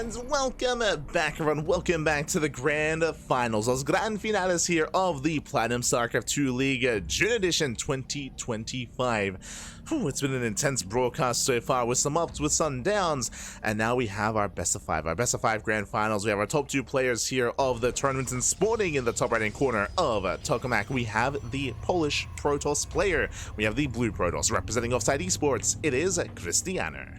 And welcome back, everyone. Welcome back to the grand finals, los grand finales here of the Platinum StarCraft 2 League June Edition 2025. It's been an intense broadcast so far, with some ups, with some downs, and now we have our best of five grand finals. We have our top two players here of the tournament, and sporting in the top right hand corner of Tokamak, we have the Polish Protoss player. We have the blue Protoss representing Offside Esports. It is Krystianer.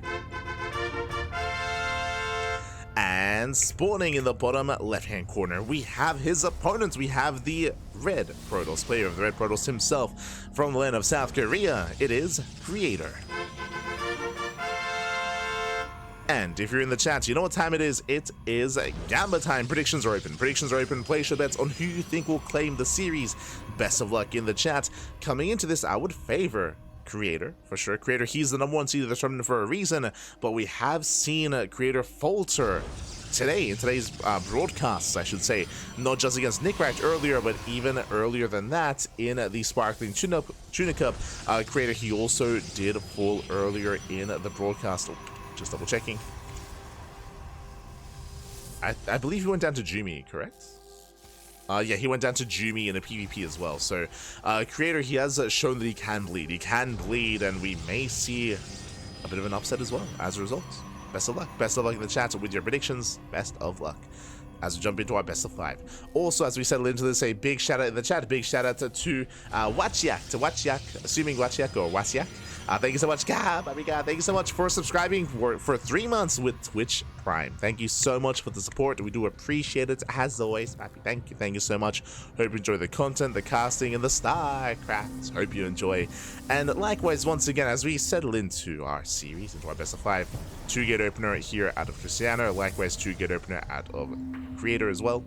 And spawning in the bottom left-hand corner, we have his opponents. We have the red Protoss player of the red Protoss himself from the land of South Korea. It is Creator. And if you're in the chat, you know what time it is. It is Gamba time. Predictions are open. Place your bets on who you think will claim the series. Best of luck in the chat. Coming into this, I would favor Creator, for sure. Creator, he's the #1 seed of the tournament for a reason, but we have seen Creator falter today, in today's broadcasts, I should say, not just against Nickrat earlier, but even earlier than that in the Sparkling Tuna Cup. Creator, he also did fall earlier in the broadcast. Just double checking. I believe he went down to Jumi, correct? Yeah, he went down to Jumi in a PvP as well. So, Creator, he has shown that he can bleed. He can bleed, and we may see a bit of an upset as well as a result. Best of luck. Best of luck in the chat with your predictions. Best of luck as we jump into our best of 5. Also, as we settle into this, a big shout out in the chat. Big shout out to Wachiak, assuming Wachiak or Wasiak. Thank you so much, thank you so much for subscribing for 3 months with Twitch Prime. Thank you so much for the support. We do appreciate it as always. Thank you so much. Hope you enjoy the content, the casting, and the StarCraft. Hope you enjoy. And likewise, once again, as we settle into our series, into our best of 5, 2-gate opener here out of Krystianer. Likewise, 2-gate opener out of Creator as well.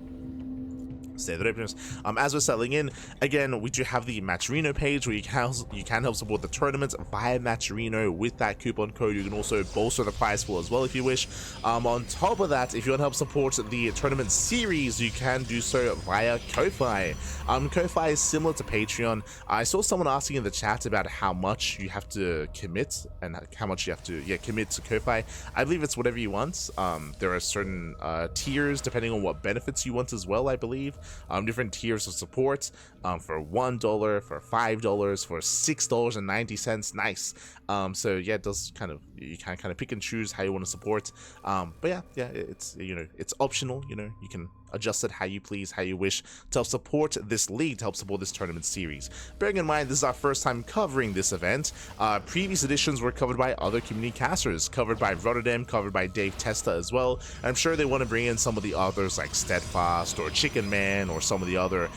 Standard openers. As we're settling in, again, we do have the Matcherino page where you can help support the tournament via Matcherino with that coupon code. You can also bolster the prize pool as well if you wish. On top of that, if you want to help support the tournament series, you can do so via Ko-Fi. Ko-Fi is similar to Patreon. I saw someone asking in the chat about how much you have to commit and how much you have to commit to Ko-Fi. I believe it's whatever you want. There are certain tiers depending on what benefits you want as well, I believe. Different tiers of support for $1, for $5, for $6.90. Nice. So yeah, it does you can kind of pick and choose how you want to support. But yeah, it's it's optional. You can adjust it how you please, how you wish, to help support this league, to help support this tournament series. Bearing in mind, this is our first time covering this event. Previous editions were covered by other community casters, covered by Rotterdam, covered by Dave Testa as well. And I'm sure they want to bring in some of the others like Steadfast or Chicken Man or some of the other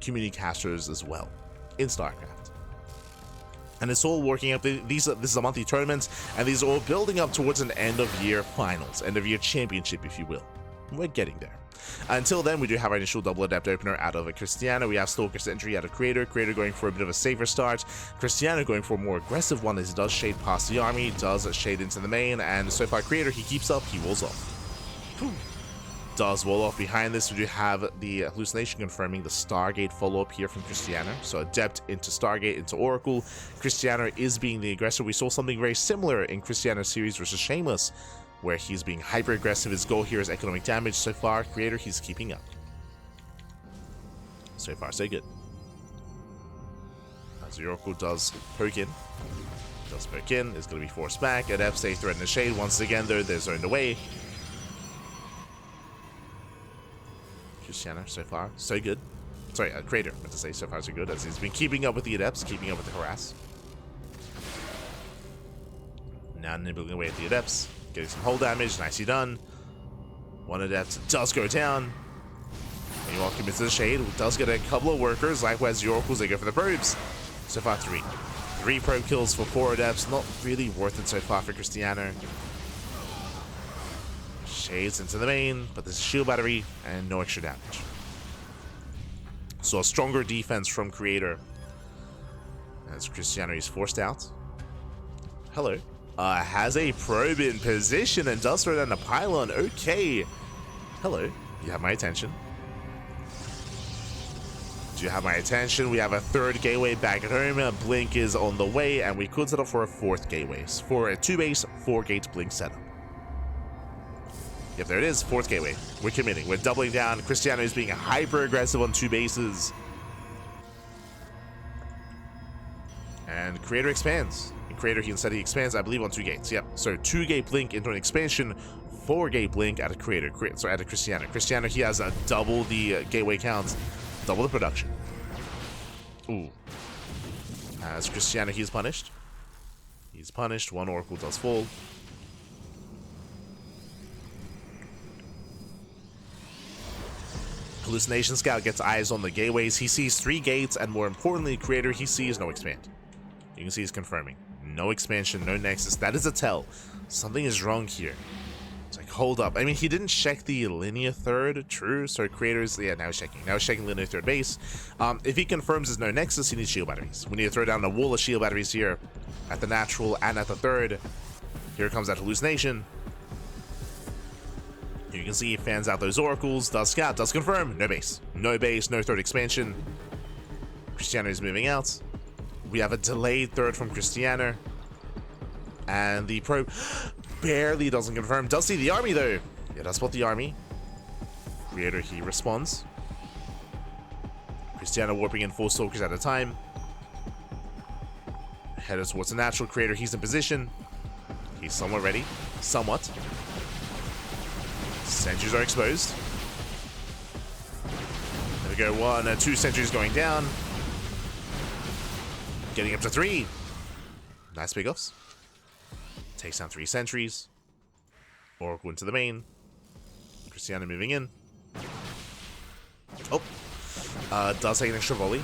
community casters as well in StarCraft. And it's all working up. This is a monthly tournament, and these are all building up towards an end-of-year finals, end-of-year championship, if you will. We're getting there. Until then, we do have our initial double adept opener out of Krystianer. We have Stalker's entry out of Creator. Creator going for a bit of a safer start. Krystianer going for a more aggressive one as he does shade past the army, does shade into the main, and so far Creator, he keeps up, he rolls off. Whew. Does wall off. Behind this, we do have the hallucination confirming the Stargate follow-up here from Krystianer. So Adept into Stargate into Oracle. Krystianer is being the aggressor. We saw something very similar in Krystianer's series versus Shameless, where he's being hyper-aggressive. His goal here is economic damage. So far, Creator, he's keeping up. So far, so good. As the Oracle does poke in. Is going to be forced back. Adept stay threatening the shade. Once again, they're zoned away. Krystianer, so far, so good. Sorry, Creator, meant to say so far so good, as he's been keeping up with the Adepts, keeping up with the Harass. Now nibbling away at the Adepts, getting some hull damage, nicely done. One Adept does go down. Meanwhile, commits to the shade, does get a couple of workers, likewise the Oracles, they go for the probes. So far, 3. 3 probe kills for 4 Adepts, not really worth it so far for Krystianer. Shades into the main, but this is shield battery and no extra damage. So a stronger defense from Creator as Krystianer is forced out. Hello. Has a probe in position and does throw down a pylon. Okay. Hello. You have my attention. Do you have my attention? We have a 3rd gateway back at home. Blink is on the way, and we could set up for a 4th gateway. For a 2-base, 4-gate Blink setup. Yep, there it is. 4th gateway. We're committing. We're doubling down. Krystianer is being hyper aggressive on 2 bases. And Creator expands. In Creator, he expands, I believe, on 2 gates. Yep. So 2-gate blink into an expansion, 4-gate blink at a Creator. So at a Krystianer. Krystianer, he has double the gateway counts, double the production. Ooh. As Krystianer, he is punished. He's punished. 1 Oracle does fall. Hallucination Scout gets eyes on the gateways. He sees 3 gates, and more importantly, Creator, he sees no expand. You can see he's confirming. No expansion, no nexus. That is a tell. Something is wrong here. It's like, hold up. I mean, he didn't check the linear 3rd, true. So Creator's, yeah, now he's checking. Now he's checking linear 3rd base. If he confirms there's no nexus, he needs shield batteries. We need to throw down a wall of shield batteries here at the natural and at the 3rd. Here comes that hallucination. You can see he fans out those oracles, does scout, does confirm. No base. No base, no 3rd expansion. Krystianer is moving out. We have a delayed 3rd from Krystianer. And the probe barely doesn't confirm. Does see the army though. Yeah, does spot the army. Creator, he responds. Krystianer warping in 4 stalkers at a time. Headed towards the natural. Creator, he's in position. He's somewhat ready. Somewhat. Sentries are exposed. There we go. 1, 2 sentries going down. Getting up to 3. Nice big offs. Takes down 3 sentries. Oracle into the main. Krystianer moving in. Oh. Does take an extra volley.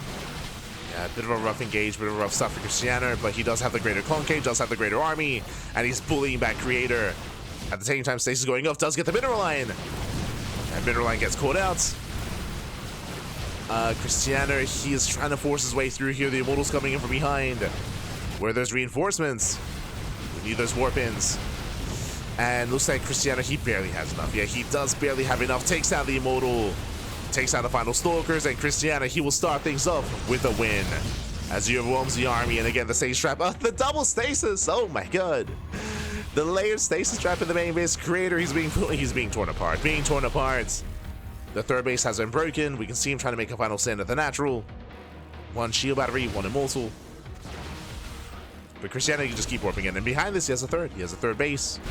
Yeah, a bit of a rough engage, bit of a rough stuff for Krystianer, but he does have the greater concave, does have the greater army, and he's bullying back Creator. At the same time, Stasis going off, does get the mineral line. And mineral line gets caught out. Krystianer, he is trying to force his way through here. The Immortal's coming in from behind. Where there's reinforcements. We need those warp-ins. And looks like Krystianer, he barely has enough. Yeah, he does barely have enough. Takes out the Immortal. Takes out the final Stalkers. And Krystianer, he will start things off with a win. As he overwhelms the army. And again, the Stasis Trap. The double Stasis. Oh my god. The layered Stasis Trap in the main base. Creator, he's being torn apart. Being torn apart. The 3rd base has been broken. We can see him trying to make a final stand at the natural. 1 shield battery, 1 immortal. But Krystianer can just keep warping in. And behind this, he has a 3rd. He has a 3rd base.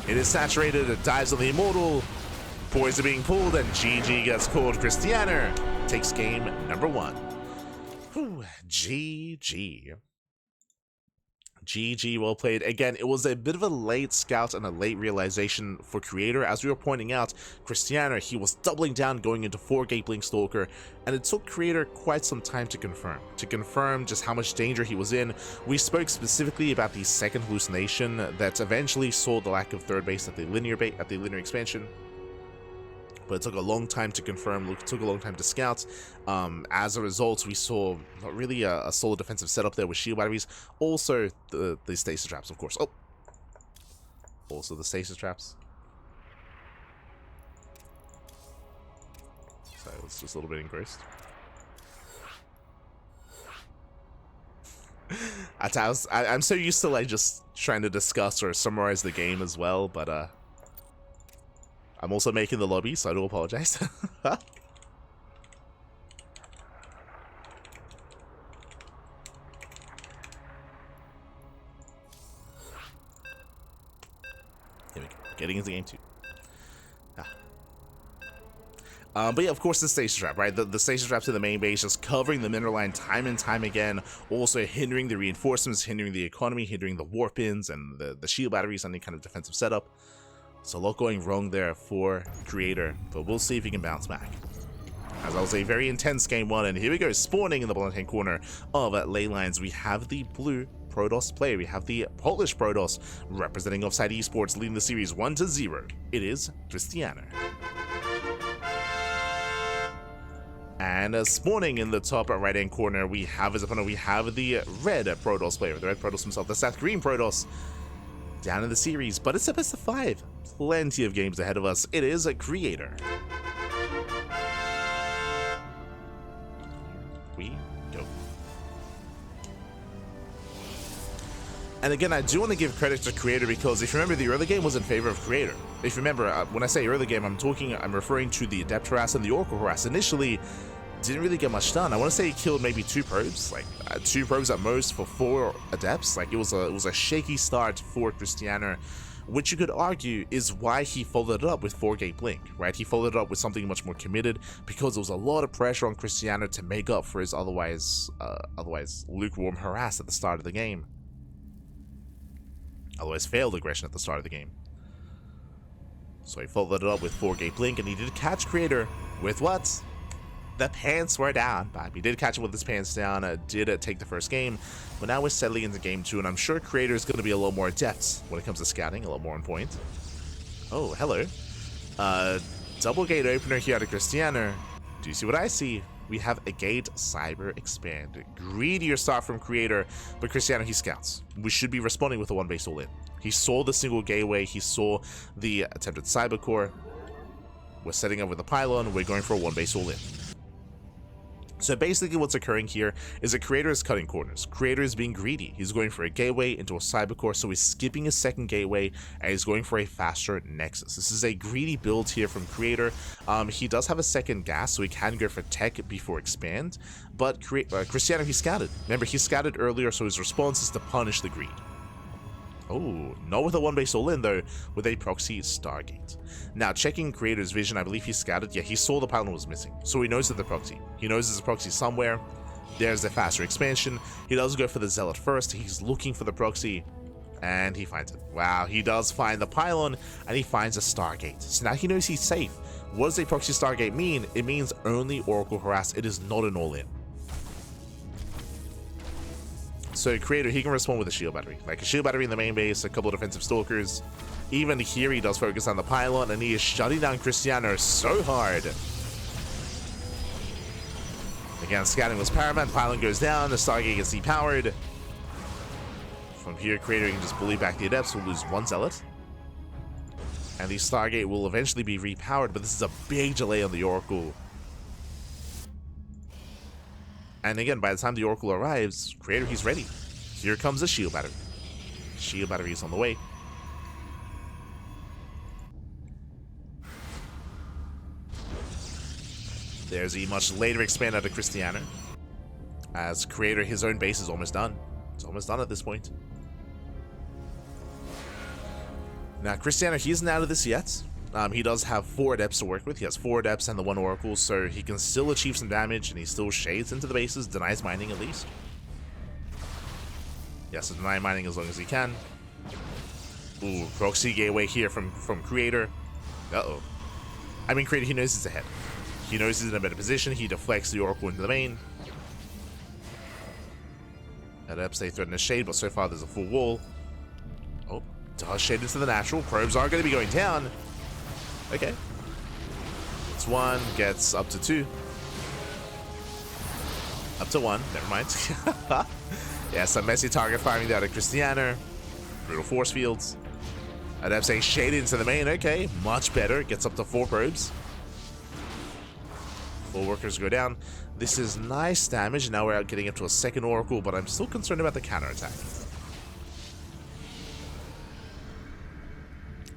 It is saturated. It dives on the immortal. Boys are being pulled, and GG gets called. Krystianer takes game number 1. Whew, GG. GG, well played. Again, it was a bit of a late scout and a late realization for Creator. As we were pointing out, Krystianer, he was doubling down going into 4-gate blink stalker, and it took Creator quite some time to confirm just how much danger he was in. We spoke specifically about the 2nd hallucination that eventually saw the lack of 3rd base at the linear expansion. But it took a long time to confirm, it took a long time to scout. As a result, we saw not really a solid defensive setup there with shield batteries. Also, the stasis traps, of course. Oh! Also the stasis traps. So I was just a little bit engrossed. I'm so used to like just trying to discuss or summarize the game as well, but I'm also making the lobby, so I do apologize. Here we go. Getting into game 2. But yeah, of course, the station trap, right? The station trap to the main base, just covering the mineral line time and time again, also hindering the reinforcements, hindering the economy, hindering the warp-ins and the shield batteries, any kind of defensive setup. So a lot going wrong there for Creator, but we'll see if he can bounce back. As I was a very intense game 1, and here we go, spawning in the bottom-hand corner of ley lines, we have the blue Protoss player. We have the Polish Protoss representing Offside Esports, leading the series 1-0. It is Krystianer. And spawning in the top right-hand corner, we have his opponent. We have the red Protoss player, the red Protoss himself, the South Korean Protoss, down in the series. But it's a best of 5. Plenty of games ahead of us. It is a Creator. We go. And again, I do want to give credit to Creator because if you remember, the early game was in favor of Creator. If you remember, when I say early game, I'm referring to the Adept harass and the Oracle harass. Initially, didn't really get much done. I want to say he killed maybe 2 probes, like 2 probes at most for 4 Adepts. Like it was a shaky start for Krystianer, which you could argue is why he followed it up with 4-gate blink, right? He followed it up with something much more committed because there was a lot of pressure on Krystianer to make up for his otherwise lukewarm harass at the start of the game. Otherwise failed aggression at the start of the game. So he followed it up with 4-gate blink, and he did catch Creator with what? The pants were down, but he did catch him with his pants down, did take the first game, but now we're settling into game 2, and I'm sure Creator is going to be a little more adept when it comes to scouting, a little more on point. Oh, hello. Double gate opener here out of Krystianer. Do you see what I see? We have a gate cyber expand. Greedier start from Creator, but Krystianer, he scouts. We should be responding with a 1-base all in. He saw the single gateway, he saw the attempted cyber core. We're setting up with a pylon, we're going for a 1-base all in. So basically what's occurring here is that Creator is cutting corners. Creator is being greedy. He's going for a gateway into a cyber core, so he's skipping his second gateway and he's going for a faster nexus. This is a greedy build here from Creator. He does have a second gas, so he can go for tech before expand, but Krystianer, he scouted. Remember, he scouted earlier, so his response is to punish the greed. Oh, not with a 1-base all-in though, with a proxy Stargate. Now, checking Creator's vision, I believe he scouted. Yeah, he saw the pylon was missing, so he knows that the proxy. He knows there's a proxy somewhere. There's the faster expansion. He does go for the Zealot first. He's looking for the proxy, and he finds it. Wow, he does find the pylon, and he finds a Stargate. So now he knows he's safe. What does a proxy Stargate mean? It means only Oracle harass. It is not an all-in. So Creator, he can respond with a shield battery. Like a shield battery in the main base, a couple of defensive stalkers. Even here, he does focus on the pylon, and he is shutting down Krystianer so hard. Again, scouting was paramount. Pylon goes down. The Stargate gets depowered. From here, Creator can just bully back the Adepts. We'll lose 1 Zealot. And the Stargate will eventually be repowered, but this is a big delay on the Oracle. And again, by the time the Oracle arrives, Creator, he's ready. Here comes the shield battery. Shield battery is on the way. There's a much later expand out of Krystianer. As Creator, his own base is almost done. It's almost done at this point. Now, Krystianer, he isn't out of this yet. He does have 4 Adepts to work with. He has 4 Adepts and the 1 Oracle, so he can still achieve some damage, and he still shades into the bases, denies mining at least. Yes, so deny mining as long as he can. Ooh, proxy gateway here from Creator. Uh-oh. I mean, Creator, he knows he's ahead. He knows he's in a better position. He deflects the Oracle into the main. Adepts, they threaten a shade, but so far there's a full wall. Oh, does shade into the natural. Probes are going to be going down. Okay. It's 1, gets up to 2. Up to 1, never mind. Yeah, some messy target firing down at Krystianer. Brutal force fields. Adept saying shade into the main, okay, much better. Gets up to 4 probes. 4 workers go down. This is nice damage. Now we're out getting up to a second Oracle, but I'm still concerned about the counterattack.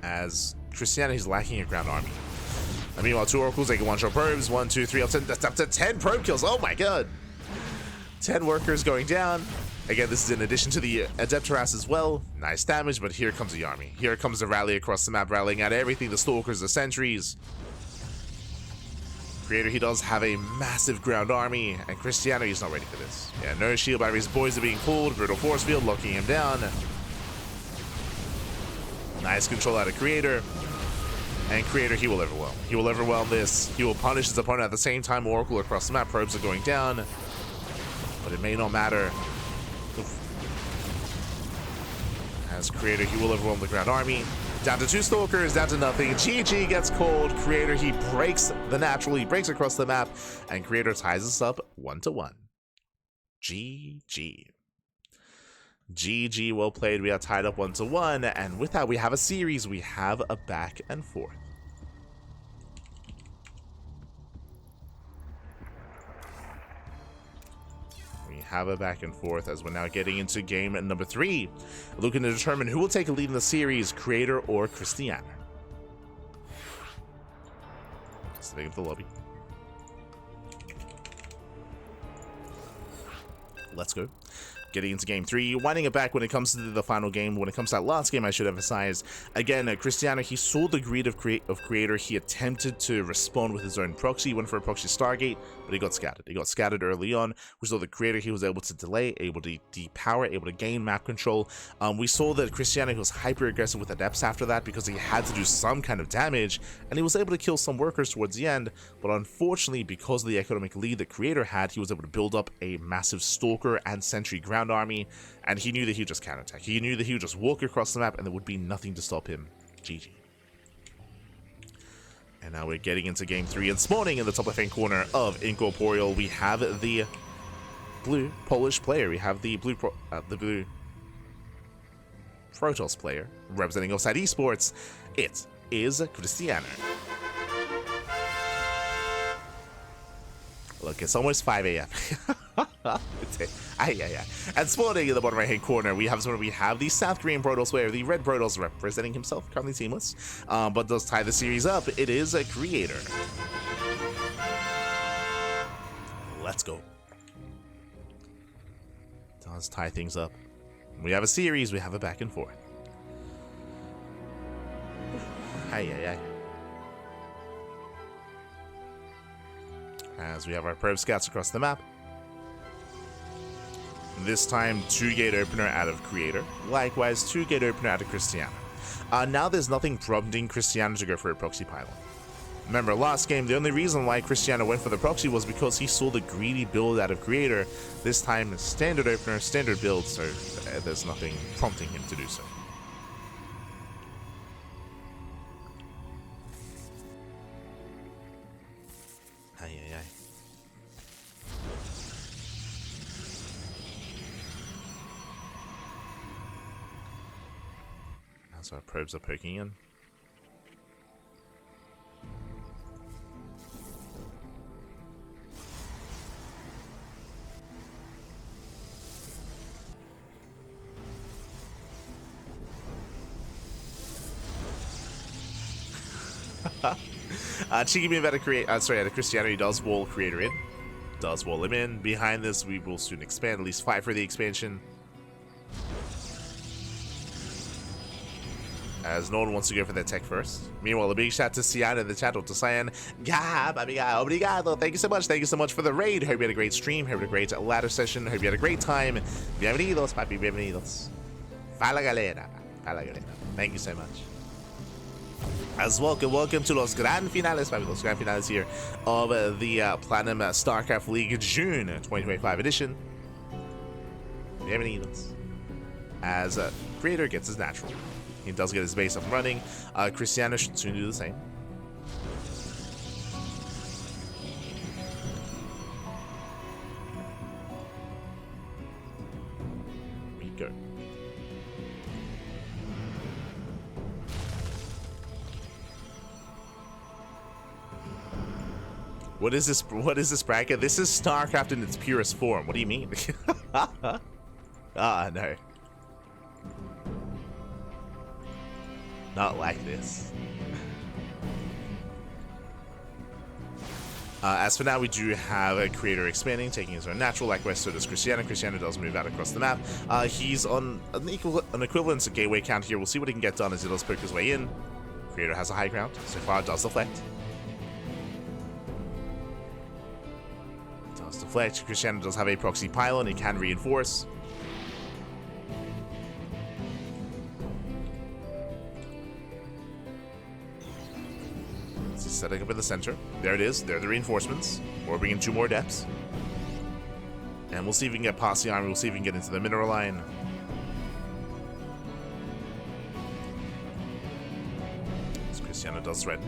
As Krystianer, he's lacking a ground army. And meanwhile, 2 Oracles, they can one-shot probes. 1, 2, 3, up to, that's up to 10 probe kills. Oh my god. 10 workers going down. Again, this is in addition to the Adept harass as well. Nice damage, but here comes the army. Here comes the rally across the map, rallying out everything. The Stalkers, the Sentries. Creator, he does have a massive ground army, and Krystianer, he's not ready for this. Yeah, no shield batteries. Boys are being pulled. Brutal force field, locking him down. Nice control out of Creator. And Creator, he will overwhelm. He will overwhelm this. He will punish his opponent at the same time. Oracle across the map. Probes are going down. But it may not matter. As Creator, he will overwhelm the ground army. Down to 2 Stalkers, down to nothing. GG gets called. Creator, he breaks the natural. He breaks across the map. And Creator ties us up 1-1. GG. GG, well played. We are tied up 1-1, and with that, we have a series. We have a back and forth. We have a back and forth as we're now getting into game number 3. Looking to determine who will take a lead in the series, Creator or Krystianer. Stepping up the lobby. Let's go. Getting into game 3, winding it back when it comes to the final game. When it comes to that last game, I should emphasize, again, Krystianer, he saw the greed of Creator. He attempted to respond with his own proxy, went for a proxy Stargate, but he got scattered. He got scattered early on. We saw the Creator, he was able to delay, able to depower, able to gain map control. We saw that Krystianer, he was hyper aggressive with Adepts after that because he had to do some kind of damage, and he was able to kill some workers towards the end, but unfortunately, because of the economic lead that Creator had, he was able to build up a massive Stalker and Sentry ground army, and he knew that he would just counterattack. He knew that he would just walk across the map and there would be nothing to stop him. GG. And now we're getting into game 3, and spawning in the top left-hand corner of Incorporeal, we have the blue Polish player. We have the blue Protoss player representing Offside Esports. It is Krystianer. Look, it's almost 5 a.m. And spawning in the bottom right-hand corner, we have the South Korean Protoss player, the red Protoss representing himself, currently teamless, but does tie the series up. It is a Creator. Let's go. Does tie things up. We have a series, we have a back and forth. As we have our probe scouts across the map. This time, 2-gate opener out of Creator. Likewise, 2-gate opener out of Krystianer. Now there's nothing prompting Krystianer to go for a proxy pylon. Remember, last game, the only reason why Krystianer went for the proxy was because he saw the greedy build out of Creator. This time, standard opener, standard build, so there's nothing prompting him to do so. So our probes are poking in. Cheeky being better create. Out of Krystianer, he does wall Creator in. Does wall him in. Behind this, we will soon expand. At least fight for the expansion. As no one wants to go for their tech first. Meanwhile, a big shout to Sian in the chat, to Cyan. Obrigado. Thank you so much. Thank you so much for the raid. Hope you had a great stream. Hope you had a great ladder session. Hope you had a great time. Bienvenidos, papi. Bienvenidos. Fala galera. Fala galera. Thank you so much. As welcome to los Grand Finales, papi. Los Grand Finales here of the Platinum StarCraft League June 2025 edition. Bienvenidos. As Creator gets his natural. He does get his base up and running. Krystianer should soon do the same. We go. What is this? What is this bracket? This is StarCraft in its purest form. What do you mean? No. Not like this. As for now, we do have a Creator expanding, taking his own natural. Likewise, so does Krystianer. Krystianer does move out across the map. He's on an equivalent to gateway count here. We'll see what he can get done as he does poke his way in. Creator has a high ground. So far, does deflect. Does deflect. Krystianer does have a proxy pylon. It can reinforce. Setting up in the center. There it is. There are the reinforcements. We're bringing 2 more depths. And we'll see if we can get past the army. We'll see if we can get into the mineral line. So Krystianer does threaten.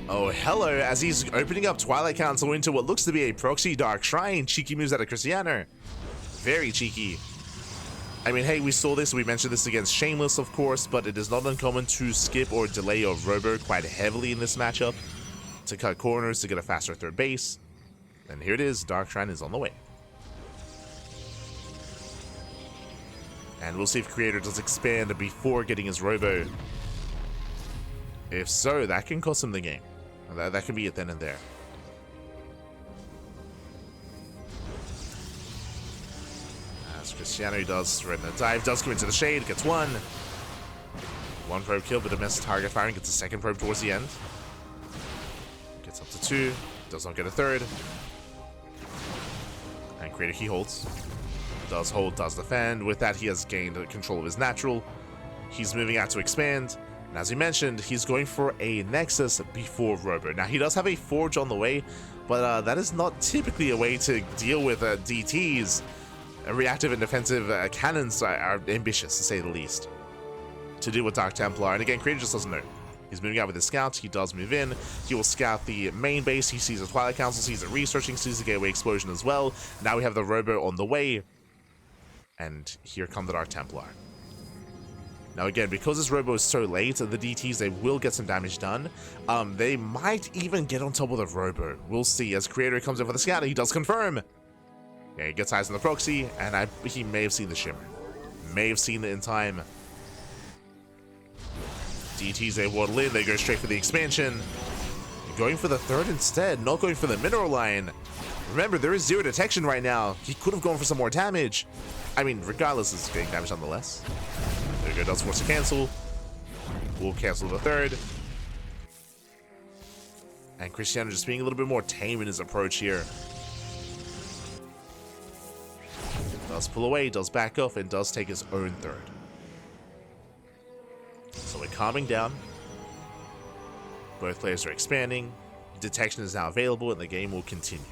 Oh, hello. As he's opening up Twilight Council into what looks to be a proxy Dark Shrine. Cheeky moves out of Krystianer. Very cheeky. I mean, hey, we saw this, we mentioned this against Shameless, of course, but it is not uncommon to skip or delay your robo quite heavily in this matchup to cut corners, to get a faster third base. And here it is, Dark Shrine is on the way. And we'll see if Creator does expand before getting his Robo. If so, that can cost him the game. That can be it then and there. As Krystianer does threaten a dive, does come into the shade, gets one. One probe kill, but a misses target firing, gets a second probe towards the end. Gets up to two, does not get a third. And Creator, he holds. Does hold, does defend. With that, he has gained control of his natural. He's moving out to expand. And as we mentioned, he's going for a Nexus before Robo. Now, he does have a Forge on the way, but that is not typically a way to deal with DTs. Reactive and defensive cannons are ambitious, to say the least, to deal with Dark Templar. And again, Creator just doesn't know. He's moving out with his scouts. He does move in. He will scout the main base. He sees the Twilight Council, sees it researching, sees the Gateway Explosion as well. Now we have the Robo on the way. And here come the Dark Templar. Now again, because this Robo is so late, the DTs, they will get some damage done. They might even get on top of the Robo. We'll see as Creator comes in for the scout. He does confirm. Yeah, he gets eyes on the proxy, and he may have seen the Shimmer. May have seen it in time. DTs, they waddle in. They go straight for the expansion. Going for the third instead, not going for the mineral line. Remember, there is zero detection right now. He could have gone for some more damage. I mean, regardless, it's getting damage nonetheless. There we go, does force a cancel. We'll cancel the third. And Krystianer just being a little bit more tame in his approach here. Does pull away, does back off, and does take his own third. So we're calming down. Both players are expanding. Detection is now available, and the game will continue.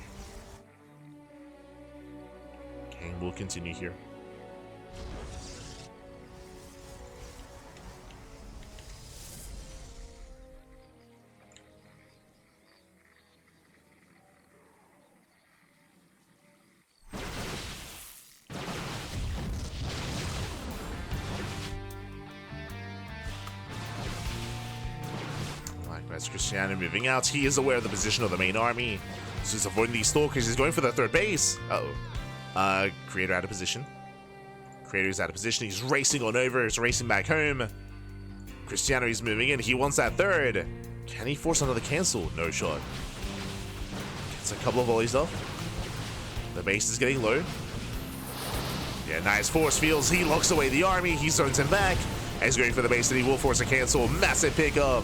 Game will continue here. Likewise, Krystianer moving out. He is aware of the position of the main army. So he's avoiding these stalkers. He's going for the third base. Uh-oh. Creator out of position. Creator's out of position. He's racing on over. He's racing back home. Krystianer is moving in. He wants that third. Can he force another cancel? No shot. Gets a couple of volleys off. The base is getting low. Yeah, nice force fields. He locks away the army. He zones him back. And he's going for the base, and he will force a cancel. Massive pickup.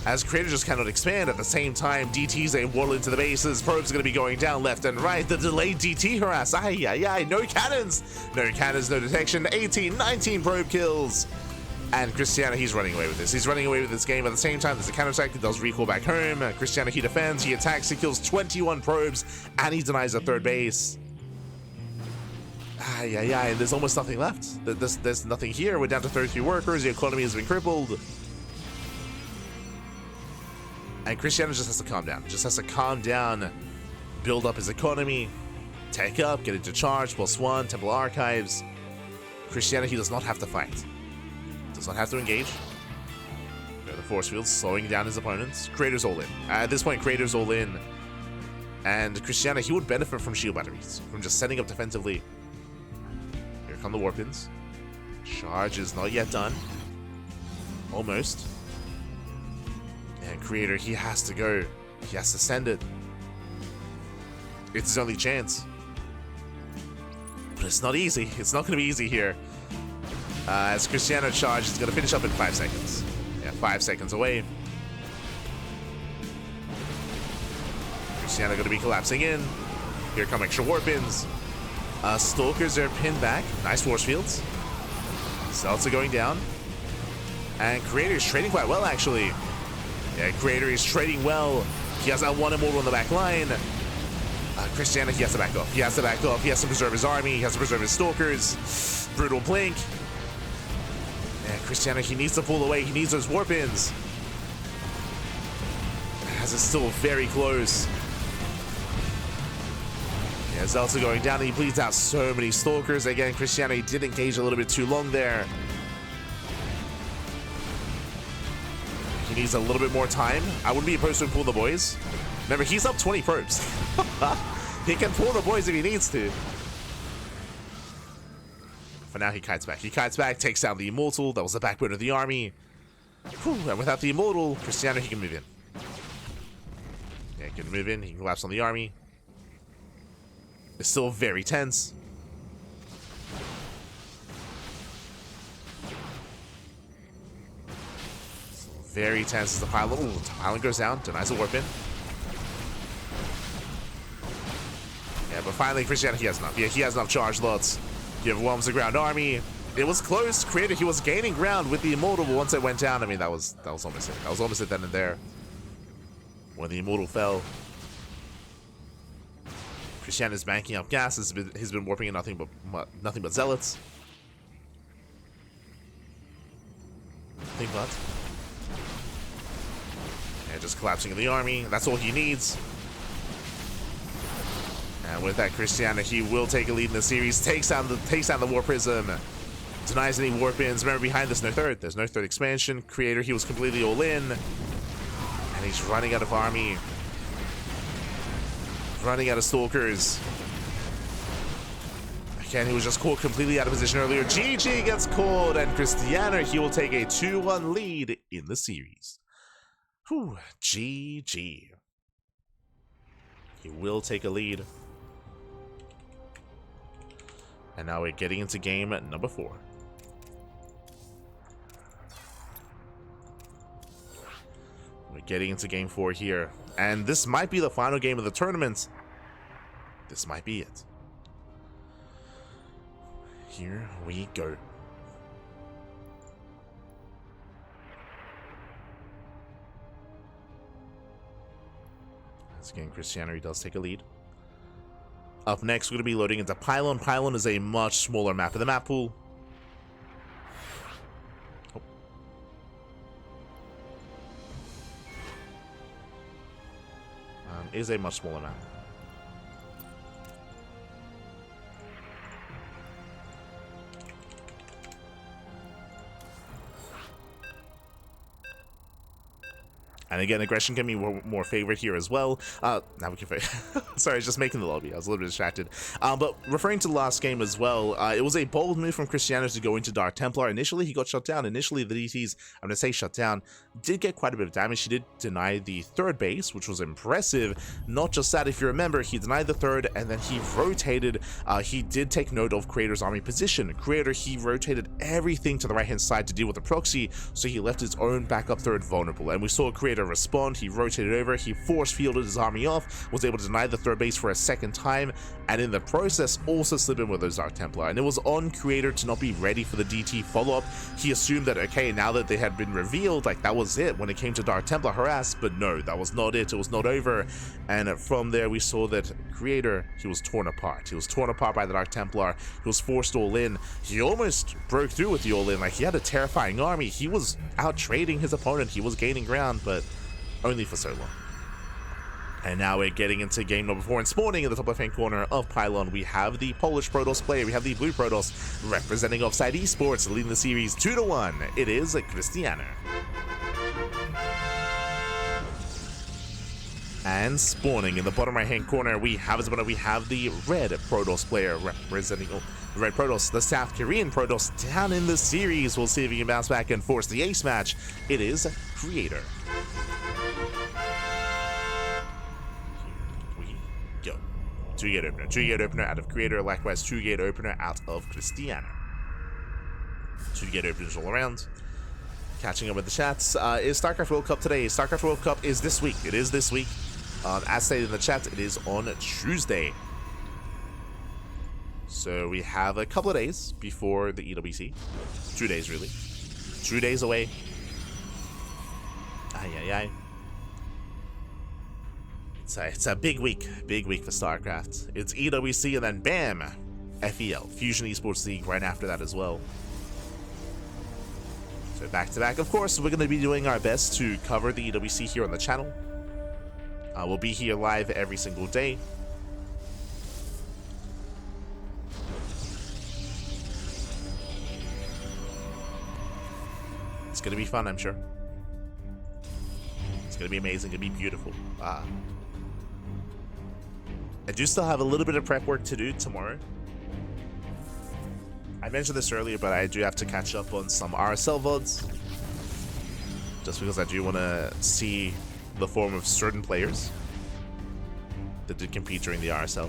As Creator just cannot expand at the same time, DTs, they waddle into the bases. Probes are going to be going down left and right. The delayed DT harass. Ay. No cannons. No cannons, no detection. 18, 19 probe kills. And Krystianer, he's running away with this. He's running away with this game. At the same time, there's a counterattack. He does recall back home. Krystianer, he defends. He attacks. He kills 21 probes. And he denies the third base. Ay. And there's almost nothing left. There's nothing here. We're down to 33 workers. The economy has been crippled. And Krystianer just has to calm down. Just has to calm down, build up his economy, take up, get into charge, +1, Temple Archives. Krystianer, he does not have to fight. Does not have to engage. The force field slowing down his opponents. Creator's all in. At this point, Creator's all in. And Krystianer, he would benefit from shield batteries, from just setting up defensively. Here come the warpins. Charge is not yet done. Almost. And Creator, he has to go. He has to send it. It's his only chance. But it's not easy. It's not going to be easy here. As Krystianer charge is going to finish up in 5 seconds. Yeah, 5 seconds away. Krystianer going to be collapsing in. Here come extra warpins. Stalkers are pinned back. Nice force fields. Celts are going down. And Creator is trading quite well, actually. Yeah, Creator is trading well. He has that one immortal on the back line. Krystianer, he has to back off. He has to back off. He has to preserve his army. He has to preserve his stalkers. Brutal blink. Yeah, Krystianer, he needs to pull away. He needs those warpins. As it's still very close. Yeah, Zelts are going down. And he bleeds out so many stalkers. Again, Krystianer, he did engage a little bit too long there. He needs a little bit more time. I wouldn't be opposed to him pull the boys. Remember, he's up 20 probes. He can pull the boys if he needs to. For now, he kites back. He kites back, takes down the Immortal. That was the backbone of the army. Whew, and without the Immortal, Krystianer, he can move in. Yeah, he can move in. He can collapse on the army. It's still very tense. Very tense as the pylon. Ooh, the pylon goes down, denies a warp in. Yeah, but finally, Krystianer, he has enough. Yeah, he has enough charge lots. He overwhelms the ground army. It was close. Creator, he was gaining ground with the Immortal, but once it went down, I mean, that was almost it. That was almost it then and there. When the Immortal fell. Krystianer's banking up gas. He's been warping in nothing but zealots. Nothing but. And just collapsing in the army. That's all he needs. And with that, Krystianer, he will take a lead in the series. Takes down the War Prism. Denies any warp ins. Remember, behind there's no third. There's no third expansion. Creator, he was completely all in. And he's running out of army. Running out of Stalkers. Again, he was just caught completely out of position earlier. GG gets called, and Krystianer, he will take a 2-1 lead in the series. Whew, GG. He will take a lead. And now we're getting into game number 4. We're getting into game 4 here. And this might be the final game of the tournament. This might be it. Here we go. Once again, Krystianer, he does take a lead. Up next, we're going to be loading into Pylon. Pylon is a much smaller map in the map pool. Oh. Is a much smaller map. And again, aggression can be more favored here as well. Now we can sorry, just making the lobby. I was a little bit distracted. But referring to the last game as well, it was a bold move from Krystianer to go into Dark Templar. Initially, he got shut down. Initially, the DTs, I'm going to say shut down, did get quite a bit of damage. He did deny the third base, which was impressive. Not just that, if you remember, he denied the third, and then he rotated. He did take note of Creator's army position. Creator, he rotated everything to the right-hand side to deal with the proxy, so he left his own backup third vulnerable. And we saw Creator respond. He rotated over, he force fielded his army off, was able to deny the third base for a second time, and in the process also slip in with those Dark Templar. And it was on Creator to not be ready for the DT follow-up. He assumed that, okay, now that they had been revealed, like that was it when it came to Dark Templar harass, but no, that was not it. It was not over. And from there we saw that Creator, he was torn apart. He was torn apart by the Dark Templar. He was forced all in. He almost broke through with the all in. Like, he had a terrifying army. He was out trading his opponent. He was gaining ground, but only for so long. And now we're getting into game number 4, and spawning in the top left-hand corner of Pylon, we have the Polish Protoss player. We have the blue Protoss representing Offside Esports, leading the series 2-1. It is Krystianer. And spawning in the bottom right-hand corner, we have the red Protoss player representing the red Protoss, the South Korean Protoss, down in the series. We'll see if he can bounce back and force the ace match. It is Creator. Here we go. 2-gate opener. 2-gate opener out of Creator. Likewise, 2-gate opener out of Krystianer. 2-gate openers all around. Catching up with the chats. Is StarCraft World Cup today? StarCraft World Cup is this week. It is this week. As stated in the chat, it is on Tuesday. So we have a couple of days before the EWC. 2 days, really. 2 days away. Ay. It's a big week for StarCraft. It's EWC and then bam, FEL, Fusion Esports League right after that as well. So back to back. Of course, we're going to be doing our best to cover the EWC here on the channel. We'll be here live every single day. It's going to be fun, I'm sure. It's going to be amazing. It's going to be beautiful. I do still have a little bit of prep work to do tomorrow. I mentioned this earlier, but I do have to catch up on some RSL VODs. Just because I do want to see the form of certain players that did compete during the RSL.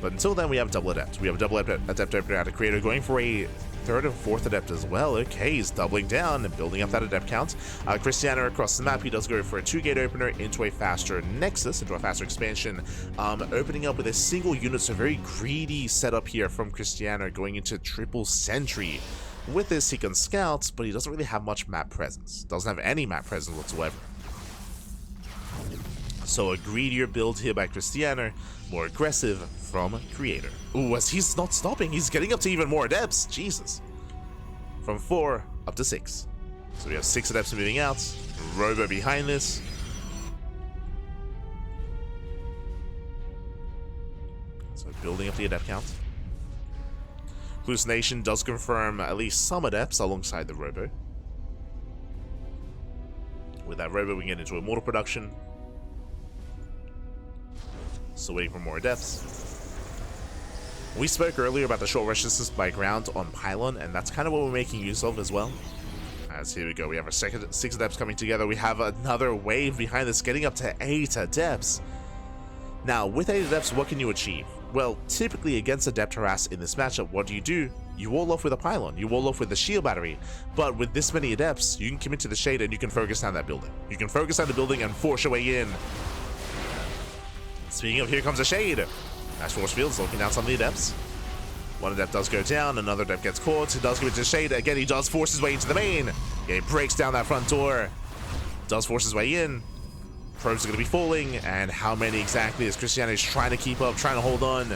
But until then, we have double adept. We have a double adept opener out of creator going for a third and fourth adept as well. Okay, he's doubling down and building up that adept count. Krystianer across the map, he does go for a 2-gate opener into a faster nexus, into a faster expansion, opening up with a single unit. So very greedy setup here from Krystianer, going into triple sentry. With this, he can scout, but he doesn't really have much map presence. Doesn't have any map presence whatsoever. So a greedier build here by Krystianer, more aggressive from Creator. Ooh, as he's not stopping, he's getting up to even more adepts. Jesus. From 4 up to 6. So we have 6 adepts moving out. Robo behind this. So building up the adept count. Hallucination does confirm at least some adepts alongside the Robo. With that Robo, we can get into Immortal production. So waiting for more adepts. We spoke earlier about the short resistance by ground on Pylon, and that's kind of what we're making use of as well. As here we go, we have our 6 adepts coming together. We have another wave behind this, getting up to 8 adepts. Now, with 8 adepts, what can you achieve? Well, typically against adept harass in this matchup, what do? You wall off with a pylon, you wall off with the shield battery, but with this many adepts, you can commit to the shade and you can focus down that building. You can focus down the building and force your way in. Speaking of, here comes a shade. Ash Force Fields looking down some of the adepts. One adept does go down, another adept gets caught, he does go into shade. Again, he does force his way into the main. Yeah, he breaks down that front door. Does force his way in. Probes are going to be falling, and how many exactly is Krystianer trying to keep up, trying to hold on.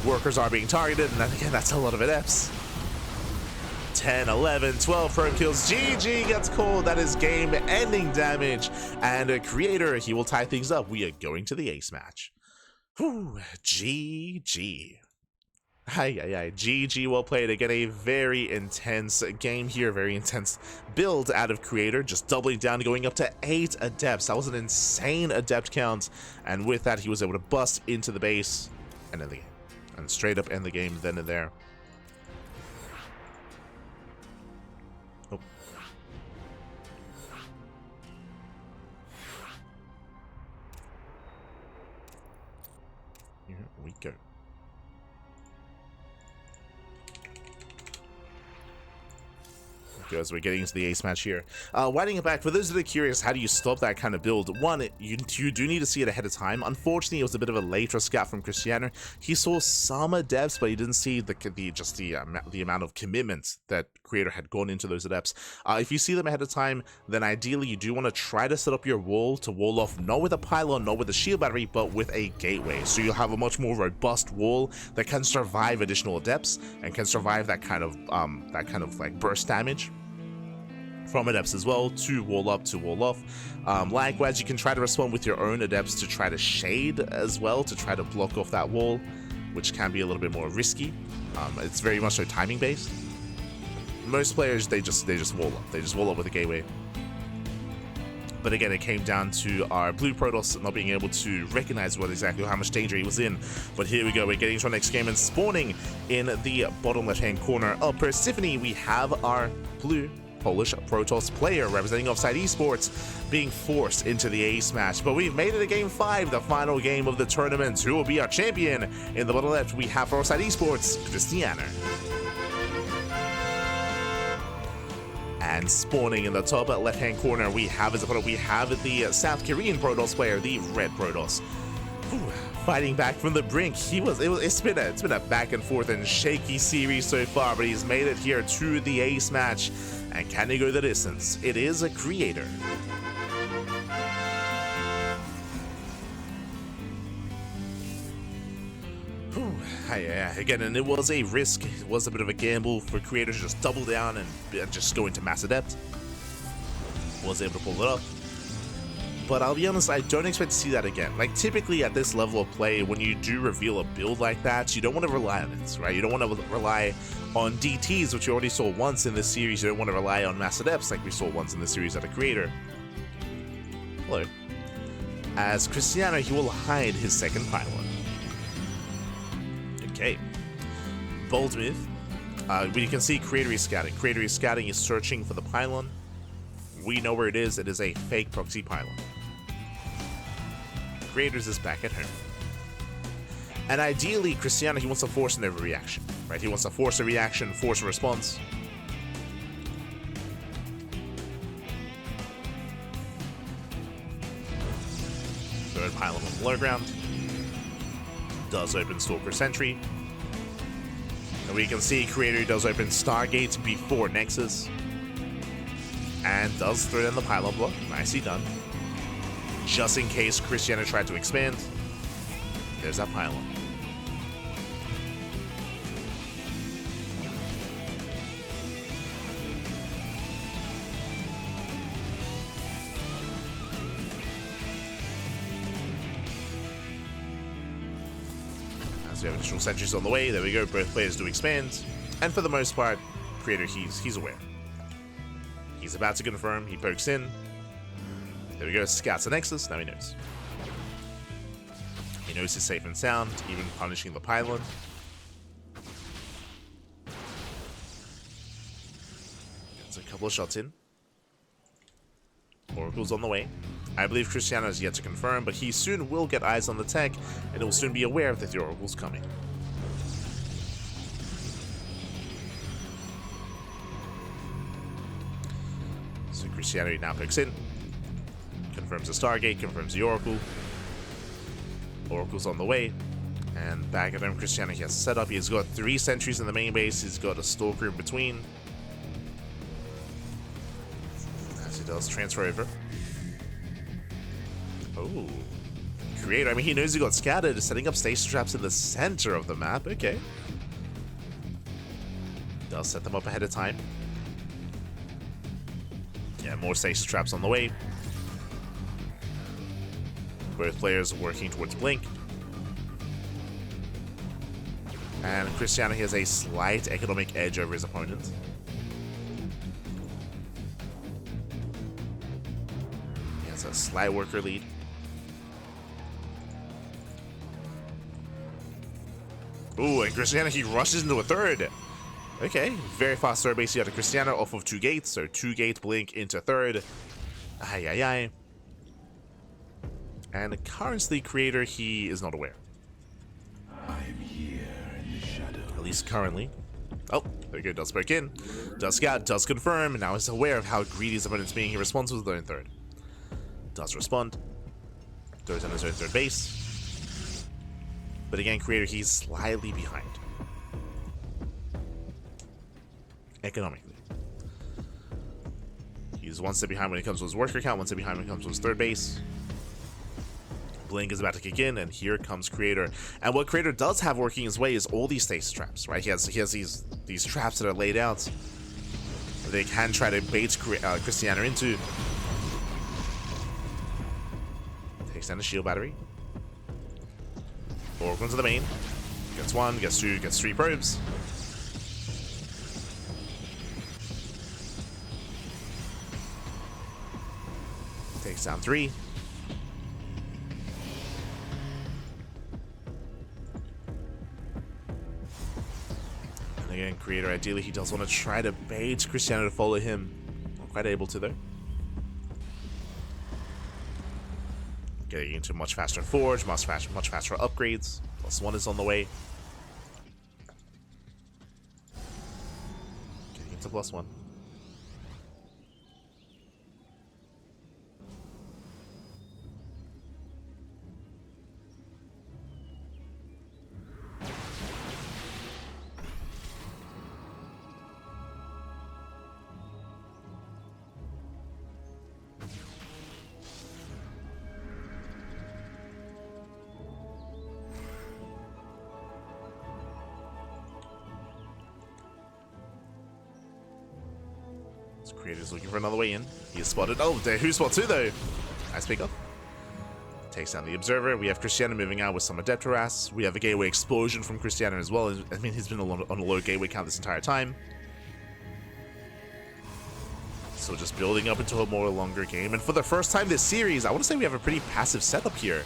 Workers are being targeted, and again, that's a lot of adepts. 10, 11, 12 probe kills. GG gets called. That is game-ending damage. And a Creator, he will tie things up. We are going to the ace match. Whew, GG. GG, well played. Again, a very intense game here, very intense build out of Creator, just doubling down, going up to 8 adepts. That was an insane adept count, and with that, he was able to bust into the base and end the game, and straight up end the game then and there. Oh. Here we go. As we're getting into the ace match here. Winding it back, for those that are curious, how do you stop that kind of build? One, you do need to see it ahead of time. Unfortunately, it was a bit of a later scout from Krystianer. He saw some adepts, but he didn't see the amount of commitment that Creator had gone into those adepts. If you see them ahead of time, then ideally you do want to try to set up your wall to wall off, not with a pylon, not with a shield battery, but with a gateway. So you'll have a much more robust wall that can survive additional adepts and can survive that kind of like burst damage from adepts as well, to wall up, to wall off. Likewise, you can try to respond with your own adepts to try to shade as well, to try to block off that wall, which can be a little bit more risky. It's very much so timing based. Most players, they just wall up. They just wall up with a gateway. But again, it came down to our blue Protoss not being able to recognize how much danger he was in. But here we go, we're getting to our next game and spawning in the bottom left-hand corner of Persephone. We have our blue Polish Protoss player representing Offside Esports being forced into the ace match. But we've made it to game 5, the final game of the tournament. Who will be our champion? In the bottom left, we have for Offside Esports, Krystianer. And spawning in the top left-hand corner, we have the South Korean Protoss player, the Red Protoss. Fighting back from the brink. It's been a back and forth and shaky series so far, but he's made it here to the ace match. And can he go the distance? It is a Creator. Again, and it was a risk. It was a bit of a gamble for Creator to just double down and just go into Mass Adept. Was able to pull it up. But I'll be honest, I don't expect to see that again. Like, typically at this level of play, when you do reveal a build like that, you don't want to rely on it, right? You don't want to rely on DTs, which you already saw once in this series. You don't want to rely on Mass Adepts like we saw once in this series at a Creator. Hello. As Krystianer, he will hide his second pylon. Okay. Bold move. We can see Creator is scouting. Creator is scouting, is searching for the pylon. We know where it is. It is a fake proxy pylon. Creators is back at home. And ideally, Krystianer, he wants to force an overreaction, right? He wants to force a reaction, force a response. Third pylon on the low ground. Does open Stalker Sentry. And we can see Creator does open Stargate before Nexus. And does throw in the pylon block. Nicely done. Just in case Krystianer tried to expand. There's that pylon. As we have additional sentries on the way, there we go, both players do expand. And for the most part, Creator, he's aware. He's about to confirm, he pokes in. There we go, scouts the Nexus, now he knows. He knows he's safe and sound, even punishing the pylon. Gets a couple of shots in. Oracle's on the way. I believe Krystianer is yet to confirm, but he soon will get eyes on the tech, and will soon be aware that the Oracle's coming. So Krystianer now picks in. Confirms the Stargate, confirms the Oracle. Oracle's on the way. And back at him, Krystianer, he has set up. He's got 3 sentries in the main base. He's got a Stalker in between. As he does transfer over. Oh. Creator, I mean, he knows he got scattered, setting up stasis traps in the center of the map. Okay. Does set them up ahead of time. Yeah, more stasis traps on the way. Both players working towards Blink. And Krystianer has a slight economic edge over his opponent. He has a slight worker lead. Ooh, and Krystianer, he rushes into a third. Okay, very fast third base here to Krystianer off of 2 gates. So 2 gate Blink into third. Ay, ay, ay. And currently, Creator, he is not aware. I'm here in the shadow. At least currently. Oh, there we go, does poke in. Does scout, does confirm, and now he's aware of how greedy his opponent's being. He responds with his own third. Does respond. Goes on his own third base. But again, Creator, he's slightly behind. Economically. He's 1 step behind when it comes to his worker count, 1 step behind when it comes to his third base. Blink is about to kick in, and here comes Creator. And what Creator does have working his way is all these stasis traps, right? He has these traps that are laid out. They can try to bait Krystianer into. Takes down the shield battery. Oracle into the main. Gets 1, gets 2, gets 3 probes. Takes down 3. And again, Creator, ideally, he does want to try to bait Krystianer to follow him. Not quite able to, though. Getting into much faster forge, much faster upgrades. +1 is on the way. Getting into +1. Creator's looking for another way in. He is spotted. Oh, who spot 2 though? Nice pick up. Takes down the Observer. We have Krystianer moving out with some Adept harass. We have a gateway explosion from Krystianer as well. I mean, he's been on a low gateway count this entire time. So just building up into a more longer game. And for the first time this series, I want to say we have a pretty passive setup here.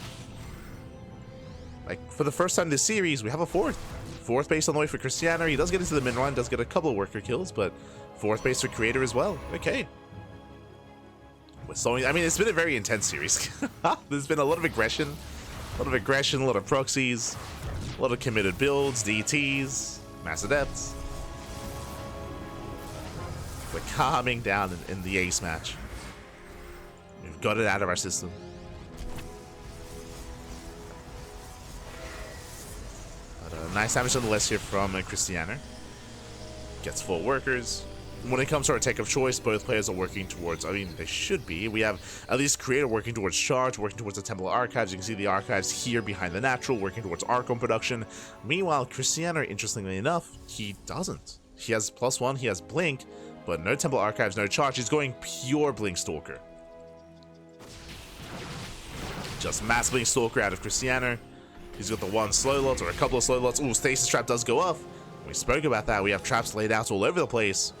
Like, for the first time this series, we have a fourth base on the way for Krystianer. He does get into the mid run, does get a couple of worker kills, but fourth base for Creator as well. Okay. So, I mean, it's been a very intense series. There's been a lot of aggression, a lot of proxies, a lot of committed builds, DTs, mass adepts. We're calming down in the ace match. We've got it out of our system. But, nice damage nonetheless here from Krystianer. Gets full workers. When it comes to our tech of choice, both players are working towards, I mean, they should be. We have at least Creator working towards Charge, working towards the Temple of Archives. You can see the Archives here behind the Natural, working towards Archon production. Meanwhile, Krystianer, interestingly enough, he doesn't. He has +1, he has Blink, but no Temple Archives, no Charge. He's going pure Blink Stalker. Just mass Blink Stalker out of Krystianer. He's got the one slow lot or a couple of slow lots. Ooh, Stasis Trap does go off. We spoke about that. We have traps laid out all over the place.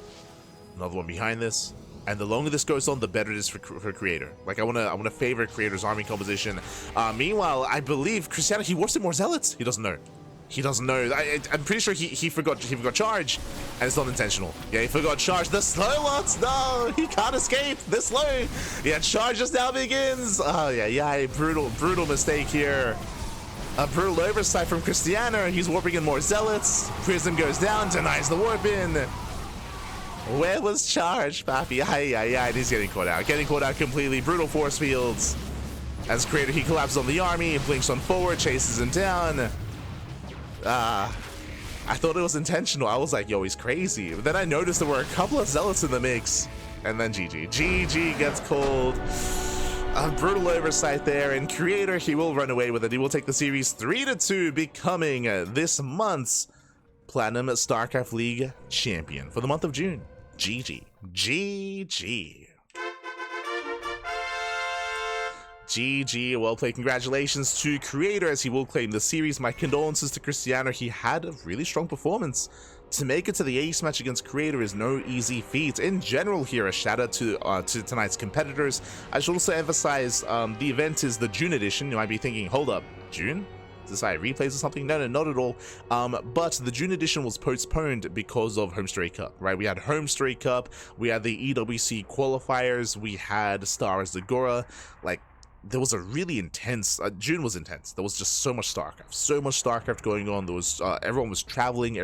Another one behind this. And the longer this goes on, the better it is for Creator. Like, I wanna favor Creator's army composition. Meanwhile, I believe Krystianer, he wants more Zealots. He doesn't know. He doesn't know. I'm pretty sure he forgot Charge, and it's not intentional. Yeah, he forgot Charge. The slow lots. No, he can't escape. They're slow. Yeah, Charge just now begins. Oh yeah, brutal mistake here. A brutal oversight from Krystianer. He's warping in more Zealots. Prism goes down, denies the warp in. Where was Charge, Papi? Yeah, he's getting caught out. Getting caught out completely. Brutal force fields. As Creator, he collapses on the army, blinks on forward, chases him down. I thought it was intentional. I was like, yo, he's crazy. But then I noticed there were a couple of Zealots in the mix. And then GG. GG gets called. A brutal oversight there. And Creator, he will run away with it. He will take the series 3-2, becoming this month's Platinum StarCraft League champion for the month of June. GG. GG. GG, well played. Congratulations to Creator as he will claim the series. My condolences to Krystianer. He had a really strong performance. To make it to the ace match against Creator is no easy feat. In general here, a shout out to tonight's competitors. I should also emphasize the event is the June edition. You might be thinking, hold up, June? Is this like replays or something? No, not at all. But the June edition was postponed because of Home Story Cup, right? We had Home Story Cup, we had the EWC qualifiers, we had Star as Agora. Like, there was a really intense June was intense. There was just so much StarCraft going on. There was everyone was traveling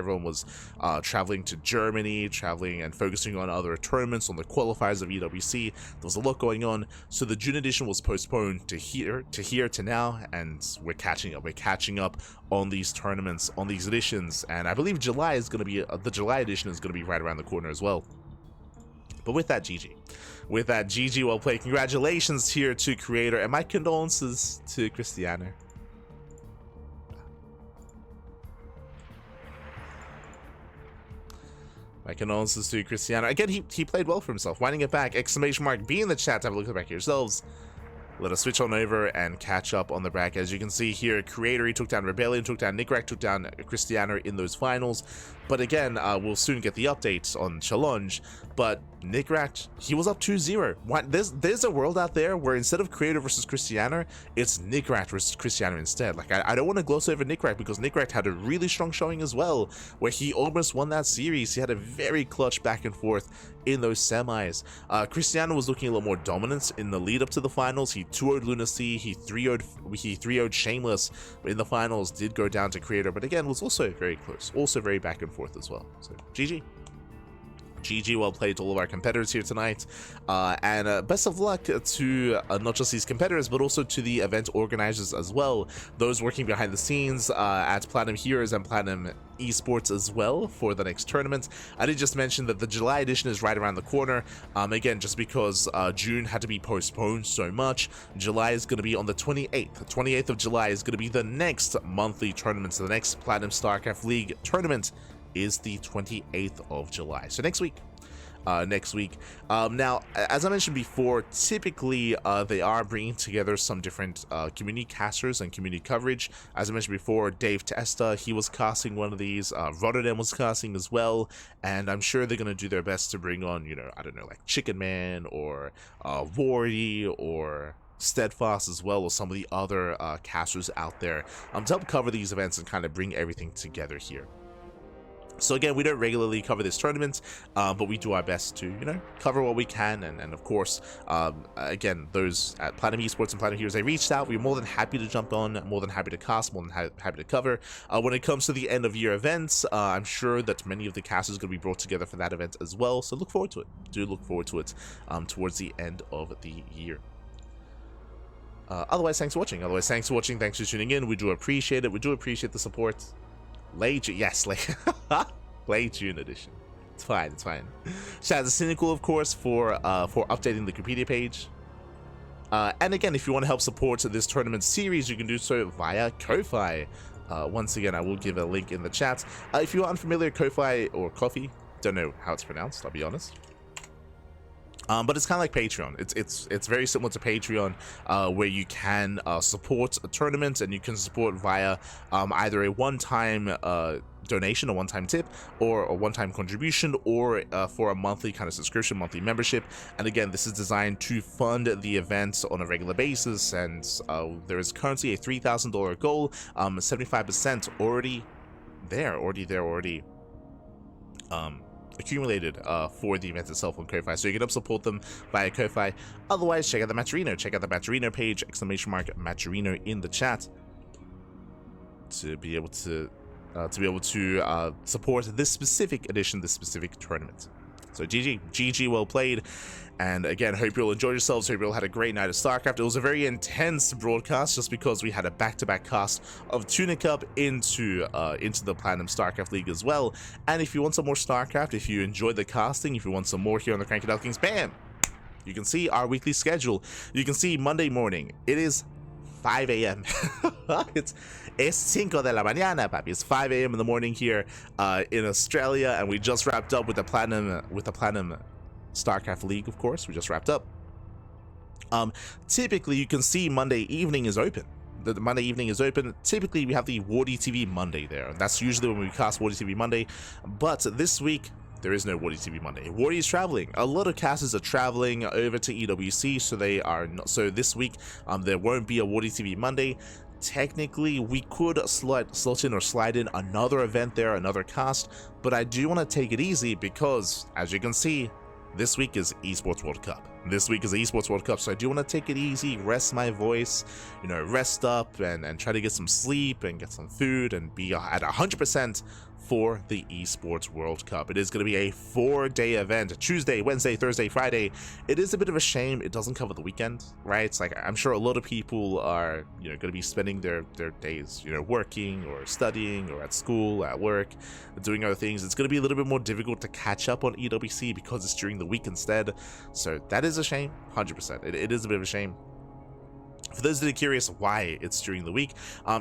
traveling to Germany, traveling and focusing on other tournaments, on the qualifiers of EWC. There was a lot going on, so the June edition was postponed to here to now, and we're catching up on these tournaments, on these editions. And I believe July is going to be the July edition is going to be right around the corner as well. But with that, GG. With that, GG, well played. Congratulations here to Creator, and my condolences to Krystianer. My condolences to Krystianer. Again, he played well for himself. Winding it back. Exclamation mark B in the chat to have a look at the back yourselves. Let us switch on over and catch up on the back. As you can see here, Creator, he took down Rebellion, took down Nickrak, took down Krystianer in those finals. But again, we'll soon get the updates on Challenge. But Nickrak, he was up 2-0. There's a world out there where instead of Creator versus Krystianer, it's Nickrak versus Krystianer instead. Like, I don't want to gloss over Nickrak because Nickrak had a really strong showing as well, where he almost won that series. He had a very clutch back and forth in those semis. Krystianer was looking a lot more dominant in the lead up to the finals. He 2-0'd Lunacy, he 3-0'd Shameless in the finals, did go down to Creator, but again was also very close, also very back and forth as well. So GG. GG, well played to all of our competitors here tonight, and best of luck to not just these competitors but also to the event organizers as well, those working behind the scenes at Platinum Heroes and Platinum Esports as well for the next tournament. I did just mention that the July edition is right around the corner. Again, just because June had to be postponed so much, July is going to be on the 28th. The 28th of July is going to be the next monthly tournament, so the next Platinum StarCraft League tournament is the 28th of July, so next week. next week. Now, as I mentioned before, typically they are bringing together some different community casters and community coverage. As I mentioned before, Dave Testa, he was casting one of these. Rotterdam was casting as well, and I'm sure they're going to do their best to bring on, you know, I don't know, like Chicken Man or Wardy or Steadfast as well, or some of the other casters out there to help cover these events and kind of bring everything together here. So again, we don't regularly cover this tournament, but we do our best to, you know, cover what we can. And of course, again, those at Platinum Esports and Platinum Heroes, they reached out. We're more than happy to jump on, more than happy to cast, more than happy to cover. When it comes to the end of year events, I'm sure that many of the casters are going to be brought together for that event as well. So look forward to it. Do look forward to it towards the end of the year. Otherwise, thanks for watching. Thanks for tuning in. We do appreciate it. We do appreciate the support. Yes, Play June edition. It's fine, it's fine. Shout out to Cynical, of course, for updating the Wikipedia page. And again, if you want to help support this tournament series, you can do so via Ko-Fi. Once again, I will give a link in the chat. If you're unfamiliar, Ko-Fi or Coffee, don't know how it's pronounced, I'll be honest. But it's kind of like Patreon. It's very similar to Patreon, where you can support a tournament and you can support via either a one-time donation, a one-time tip, or a one-time contribution, or for a monthly kind of subscription, monthly membership. And again, this is designed to fund the events on a regular basis. And there is currently a $3,000 goal, 75% already accumulated for the event itself on Ko-Fi, so you can help support them via Ko-Fi. Otherwise, check out the Matcherino page, !Matcherino in the chat, to be able to support this specific edition, this specific tournament. So GG, well played. And again, hope you all enjoyed yourselves. Hope you all had a great night of StarCraft. It was a very intense broadcast just because we had a back-to-back cast of Tunic Cup into the Platinum StarCraft League as well. And if you want some more StarCraft, if you enjoyed the casting, if you want some more here on the Cranky Ducklings, bam! You can see our weekly schedule. You can see Monday morning. It is 5 a.m. It's 5 de la mañana, papi. It's 5 a.m. in the morning here in Australia, and we just wrapped up with the Platinum StarCraft League, of course. We just wrapped up. Typically, you can see Monday evening is open. The Monday evening is open. Typically, we have the Wardy TV Monday there, and that's usually when we cast Wardy TV Monday. But this week, there is no Wardy TV Monday. Wardy is traveling. A lot of casters are traveling over to EWC, so they are not. So this week, there won't be a Wardy TV Monday. Technically, we could slide in another event there, another cast, but I do want to take it easy because, as you can see, this week is Esports World Cup. So I do want to take it easy, rest my voice, you know, rest up and try to get some sleep and get some food and be at 100% for the Esports World Cup. It is going to be a 4-day event, Tuesday, Wednesday, Thursday, Friday. It is a bit of a shame it doesn't cover the weekend, right? It's like, I'm sure a lot of people are, you know, going to be spending their days, you know, working or studying or at school, at work, doing other things. It's going to be a little bit more difficult to catch up on EWC because it's during the week instead. So that is a shame, 100%. It is a bit of a shame. For those that are curious why it's during the week,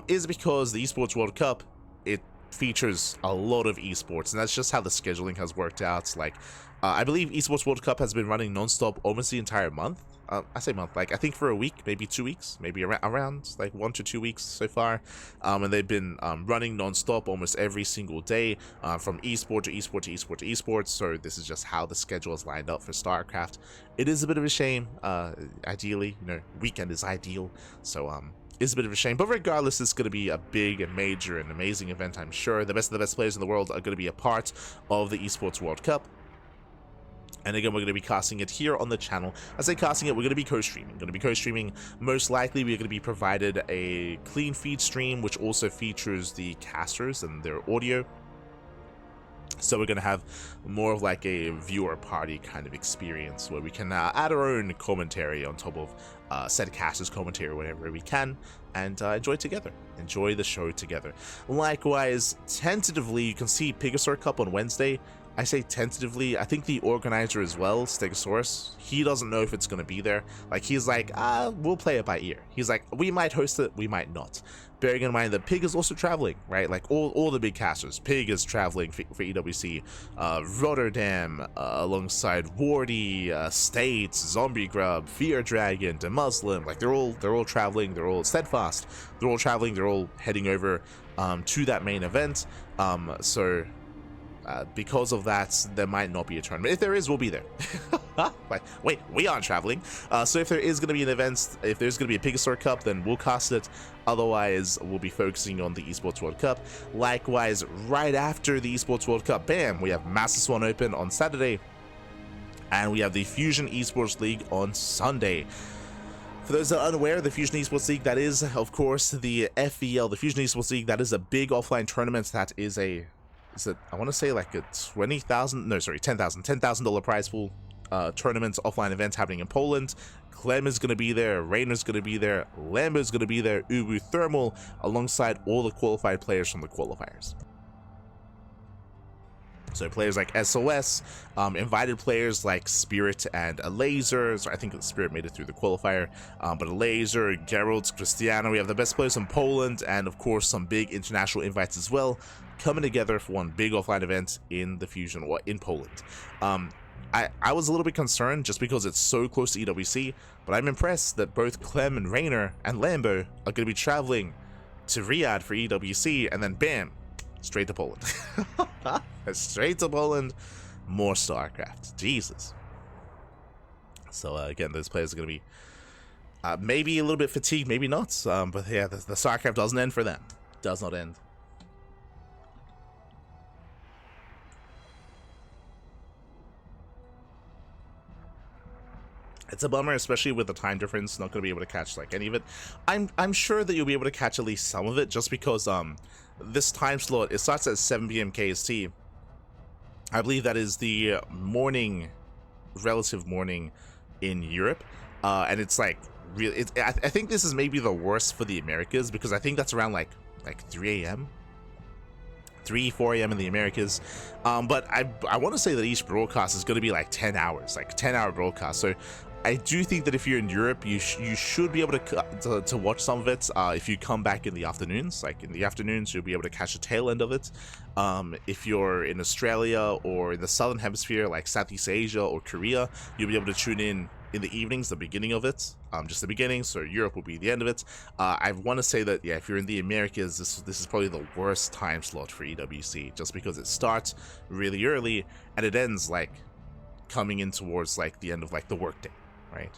is because the Esports World Cup, it features a lot of esports, and that's just how the scheduling has worked out. Like, I believe Esports World Cup has been running non-stop almost the entire month. I say month, like I think for a week, maybe 2 weeks, maybe around like 1 to 2 weeks so far, and they've been running non-stop almost every single day, from esport to esport to esport to esport. So this is just how the schedule is lined up for StarCraft. It is a bit of a shame. Ideally, you know, weekend is ideal, so it's a bit of a shame, but regardless, it's going to be a big and major and amazing event. I'm sure the best of the best players in the world are going to be a part of the Esports World Cup. And again, we're going to be casting it here on the channel. I say casting it, we're going to be co-streaming. Most likely, we're going to be provided a clean feed stream, which also features the casters and their audio. So we're going to have more of like a viewer party kind of experience where we can add our own commentary on top of said casters' commentary whenever we can, and enjoy the show together. Likewise, tentatively, you can see Pegasaur Cup on Wednesday. I say tentatively, I think the organizer as well, Stegosaurus, he doesn't know if it's going to be there. Like, he's like, we'll play it by ear. He's like, we might host it, we might not. bearing in mind that Pig is also traveling, right? Like all the big casters. Pig is traveling for EWC, Rotterdam, alongside Wardy, States, Zombie Grub, Fear Dragon, The Muslim. Like they're all traveling. They're all Steadfast. They're all traveling. They're all heading over to that main event. Because of that, there might not be a tournament. If there is, we'll be there. Like, wait, we aren't traveling. So if there is going to be an event, if there's going to be a Pigastore Cup, then we'll cast it. Otherwise, we'll be focusing on the Esports World Cup. Likewise, right after the Esports World Cup, bam, we have Master Swan Open on Saturday. And we have the Fusion Esports League on Sunday. For those that are unaware, the Fusion Esports League, that is, of course, the FEL, the Fusion Esports League, that is a big offline tournament. That is I want to say like a $10,000 prize pool tournament, offline event happening in Poland. Clem is going to be there, Rainer's going to be there, Lambo's going to be there, Ubu Thermal, alongside all the qualified players from the qualifiers. So players like SOS, invited players like Spirit and a Laser. So I think Spirit made it through the qualifier, but a Laser, Geralt, Krystianer. We have the best players in Poland, and of course some big international invites as well, coming together for one big offline event in the Fusion or in Poland. I was a little bit concerned just because it's so close to EWC, but I'm impressed that both Clem and Rainer and Lambo are going to be traveling to Riyadh for EWC, and then bam, straight to Poland. Straight to Poland, more StarCraft. Jesus. So again, those players are going to be maybe a little bit fatigued, maybe not. But yeah, the StarCraft doesn't end for them. Does not end. It's a bummer, especially with the time difference, not going to be able to catch like any of it. I'm sure that you'll be able to catch at least some of it, just because this time slot, it starts at 7 p.m. KST. I believe that is the morning, relative morning in Europe, and it's like really. I think this is maybe the worst for the Americas, because I think that's around like 3 a.m. 4 a.m. in the Americas. But I want to say that each broadcast is going to be like 10 hours, like 10-hour broadcast. So I do think that if you're in Europe, you should be able to watch some of it. If you come back in the afternoons, like in the afternoons, you'll be able to catch the tail end of it. If you're in Australia or in the Southern Hemisphere, like Southeast Asia or Korea, you'll be able to tune in the evenings, the beginning of it, just the beginning. So Europe will be the end of it. I want to say that, yeah, if you're in the Americas, this is probably the worst time slot for EWC, just because it starts really early and it ends like coming in towards like the end of like the workday, right?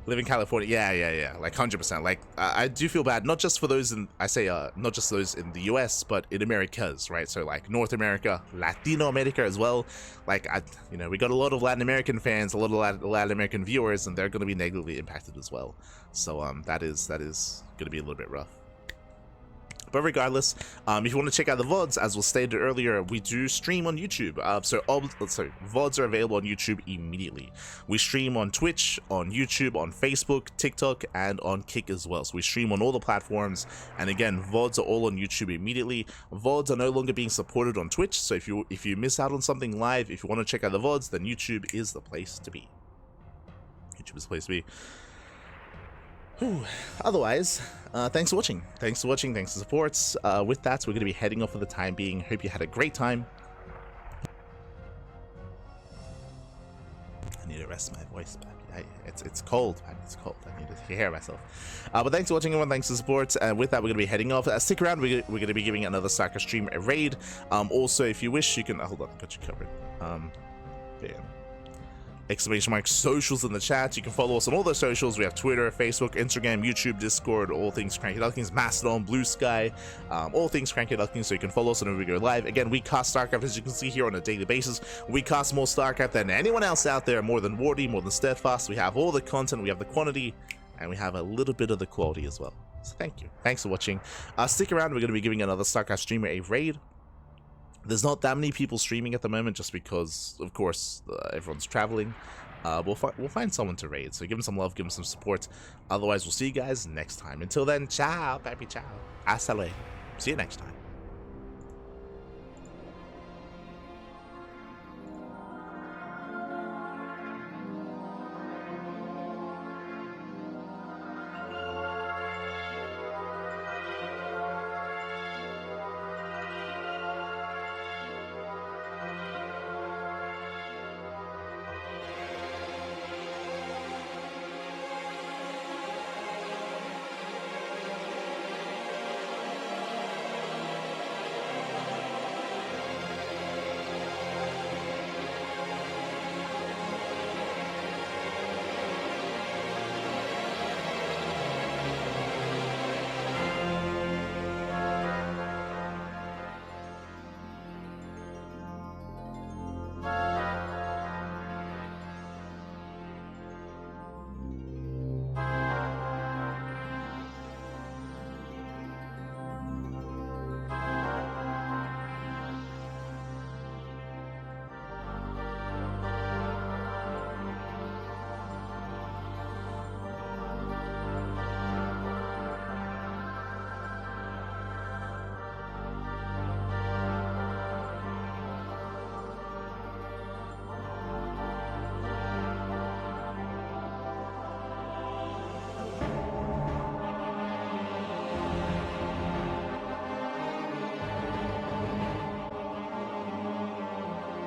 Live in California, yeah, like 100%. Like I do feel bad, not just for those in, not just those in the US, but in Americas, right? So like North America, Latino America as well. Like we got a lot of Latin American fans, a lot of Latin American viewers, and they're going to be negatively impacted as well. So that is going to be a little bit rough. But regardless, if you want to check out the VODs, as was stated earlier, we do stream on YouTube. So VODs are available on YouTube immediately. We stream on Twitch, on YouTube, on Facebook, TikTok, and on Kick as well. So we stream on all the platforms. And again, VODs are all on YouTube immediately. VODs are no longer being supported on Twitch. So if you miss out on something live, if you want to check out the VODs, then YouTube is the place to be. YouTube is the place to be. Whew. Otherwise, thanks for watching. Thanks for the supports. With that, we're going to be heading off for the time being. Hope you had a great time. I need to rest my voice back. It's cold, man. It's cold. I need to hear myself. But thanks for watching, everyone. Thanks for the support. And with that, we're going to be heading off. Stick around. We're going to be giving another StarCraft stream a raid. Also, if you wish, you can... hold on. Got you covered. Yeah. Exclamation mark socials in the chat. You can follow us on all those socials. We have Twitter, Facebook, Instagram, YouTube, Discord, all things Cranky Ducklings, Mastodon, Blue Sky, all things Cranky Ducklings. So you can follow us whenever we go live. Again, we cast StarCraft, as you can see here, on a daily basis. We cast more StarCraft than anyone else out there, more than Wardy, more than Steadfast. We have all the content, we have the quantity, and we have a little bit of the quality as well. So thank you. Thanks for watching. Stick around. We're going to be giving another StarCraft streamer a raid. There's not that many people streaming at the moment, just because, of course, everyone's traveling. We'll find someone to raid, so give them some love, give them some support. Otherwise, we'll see you guys next time. Until then, ciao, baby, ciao. Hasta luego. See you next time.